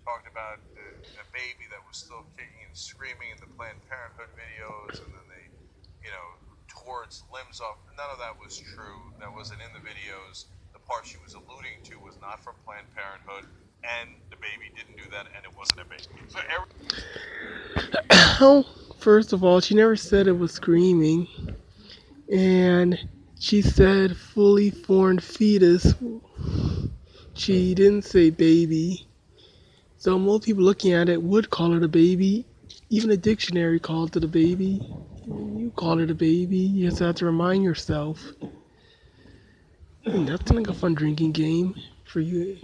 talked about a baby that was still kicking and screaming in the Planned Parenthood videos, and then they, tore its limbs off. None of that was true. That wasn't in the videos. The part she was alluding to was not from Planned Parenthood, and the baby didn't do that, and it wasn't a baby. So first of all, she never said it was screaming, and she said fully formed fetus. She didn't say baby. So most people looking at it would call it a baby. Even a dictionary called it a baby. You call it a baby. You just have to remind yourself. And that's like a fun drinking game for you.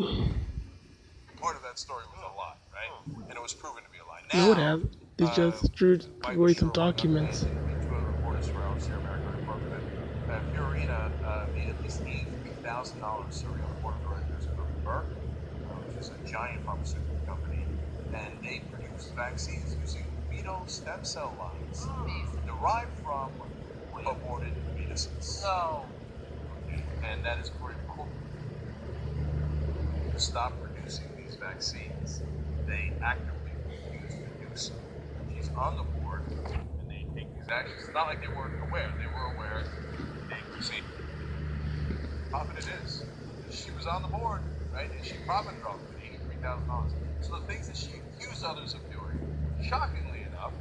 part of that story was a lie, right? And it was proven to be a lie. No, it has. They just threw away some documents. Two other reporters for Our America reported that Fiorina made at least $83,000 serving on the board of directors of Merck, which is a giant pharmaceutical company, and they produce vaccines using fetal stem cell lines derived from aborted fetuses. No. And that is according to to stop producing these vaccines. They actively refuse to do so. She's on the board, and they take these actions. It's not like they weren't aware. They were aware. They proceed. Profit it is. She was on the board, right? And she profited off it, $83,000. So the things that she accused others of doing, shockingly enough,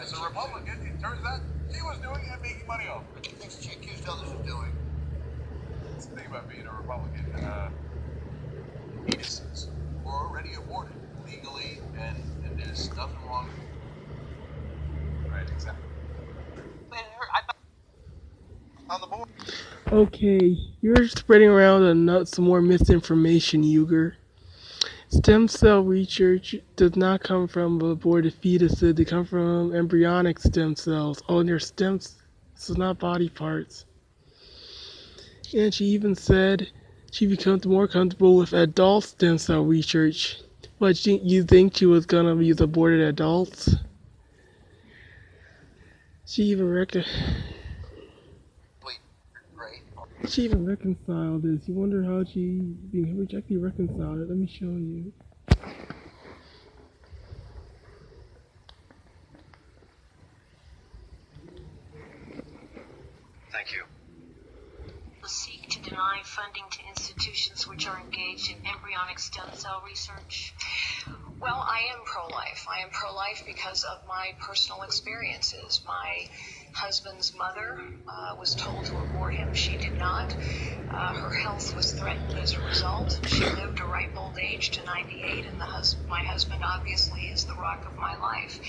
as a Republican, it turns out she was doing and making money off it. The things that she accused others of doing. That's the thing about being a Republican. Fetuses were already aborted legally, and there's nothing wrong with it. Right, exactly. On the board. Okay, you're spreading around some more misinformation, Uger. Stem cell research does not come from aborted fetuses. They come from embryonic stem cells. Oh, and they're stem cells, not body parts. And she even said she becomes more comfortable with adult stem cell research. What, you think she was gonna use aborted adults? She even reconciled this. You wonder how she actually reconciled it. Let me show you. Thank you. Seek to deny funding to institutions which are engaged in embryonic stem cell research. Well, I am pro-life. I am pro-life because of my personal experiences. My husband's mother was told to abort him. She did not. Her health was threatened as a result. She lived a ripe old age to 98, and my husband obviously is the rock of my life.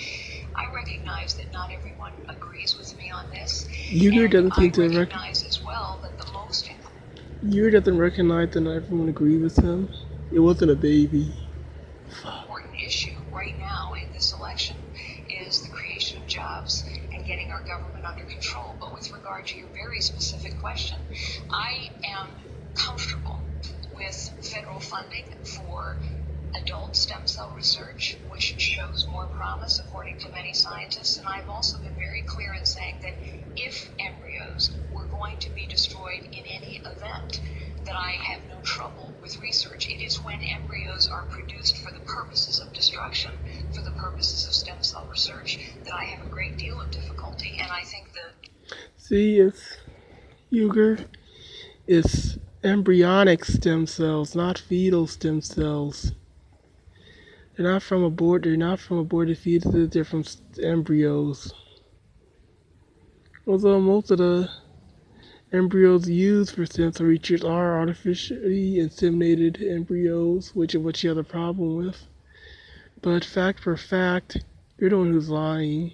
I recognize that not everyone agrees with me on this. Uger doesn't seem to recognize as well that the most Uger doesn't recognize that not everyone agrees with him. It wasn't a baby. important issue right now in this election is the creation of jobs and getting our government under control. But with regard to your very specific question, I am comfortable with federal funding for adult stem cell research, which shows more promise according to many scientists. And I've also been very clear in saying that if embryos were going to be destroyed in any event, that I have no trouble with research. It is when embryos are produced for the purposes of destruction, for the purposes of stem cell research, that I have a great deal of difficulty. And I think that... See, it's Uger. It's embryonic stem cells, not fetal stem cells. They're not from aborted fetuses, they're from embryos. Although most of the embryos used for stem cell research are artificially inseminated embryos, which is what you have a problem with. But fact for fact, you're the one who's lying.